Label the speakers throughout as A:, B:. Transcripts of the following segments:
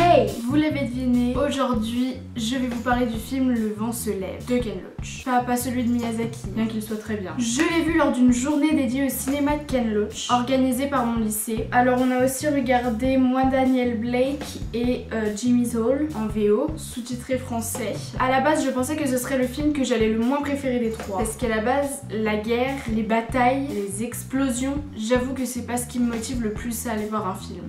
A: Hey, vous l'avez deviné, aujourd'hui je vais vous parler du film Le vent se lève de Ken Loach. Pas celui de Miyazaki, bien qu'il soit très bien. Je l'ai vu lors d'une journée dédiée au cinéma de Ken Loach, organisée par mon lycée. Alors on a aussi regardé Moi Daniel Blake et Jimmy's Hall en VO, sous-titré français. À la base je pensais que ce serait le film que j'allais le moins préférer des trois. Parce qu'à la base, la guerre, les batailles, les explosions, j'avoue que c'est pas ce qui me motive le plus à aller voir un film.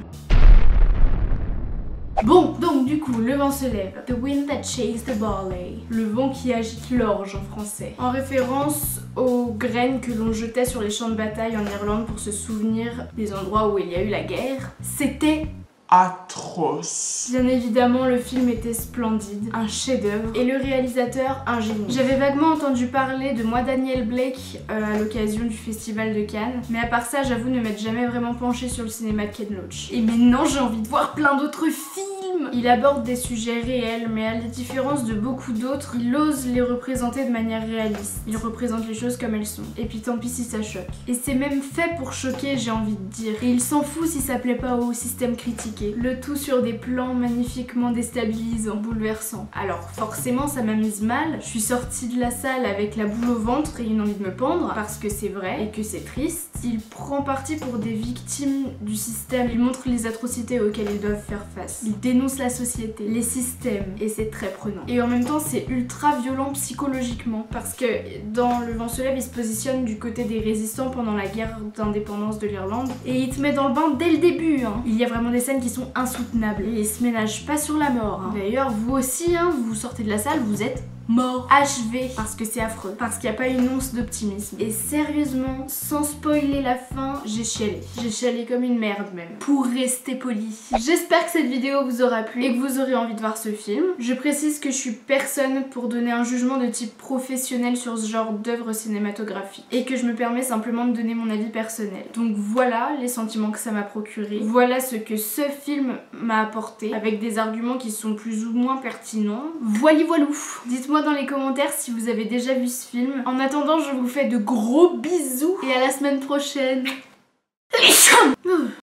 A: Bon, donc du coup, le vent se lève. The wind that shakes the barley. Le vent qui agite l'orge en français. En référence aux graines que l'on jetait sur les champs de bataille en Irlande pour se souvenir des endroits où il y a eu la guerre. C'était atroce. Bien évidemment, le film était splendide, un chef-d'œuvre, et le réalisateur un génie. J'avais vaguement entendu parler de Moi Daniel Blake à l'occasion du festival de Cannes, mais à part ça, j'avoue ne m'être jamais vraiment penchée sur le cinéma de Ken Loach. Et maintenant, j'ai envie de voir plein d'autres films. Il aborde des sujets réels, mais à la différence de beaucoup d'autres, il ose les représenter de manière réaliste. Il représente les choses comme elles sont. Et puis tant pis si ça choque. Et c'est même fait pour choquer, j'ai envie de dire. Et il s'en fout si ça plaît pas au système critiqué. Le tout sur des plans magnifiquement déstabilisants, bouleversants. Alors forcément ça m'a mise mal. Je suis sortie de la salle avec la boule au ventre et une envie de me pendre, parce que c'est vrai et que c'est triste. Il prend parti pour des victimes du système. Il montre les atrocités auxquelles ils doivent faire face. Il dénonce la société, les systèmes, et c'est très prenant. Et en même temps c'est ultra violent psychologiquement, parce que dans Le vent se lève, il se positionne du côté des résistants pendant la guerre d'indépendance de l'Irlande, et il te met dans le bain dès le début. Il y a vraiment des scènes qui sont insoutenables, et il se ménage pas sur la mort. D'ailleurs vous aussi, vous sortez de la salle, vous êtes mort, achevé, parce que c'est affreux, parce qu'il n'y a pas une once d'optimisme. Et sérieusement, sans spoiler la fin, j'ai chialé. J'ai chialé comme une merde même, pour rester poli. J'espère que cette vidéo vous aura plu et que vous aurez envie de voir ce film. Je précise que je suis personne pour donner un jugement de type professionnel sur ce genre d'œuvre cinématographique, et que je me permets simplement de donner mon avis personnel. Donc voilà les sentiments que ça m'a procuré, voilà ce que ce film m'a apporté, avec des arguments qui sont plus ou moins pertinents. Voilou voilou. Dites-moi dans les commentaires si vous avez déjà vu ce film. En attendant, je vous fais de gros bisous et à la semaine prochaine.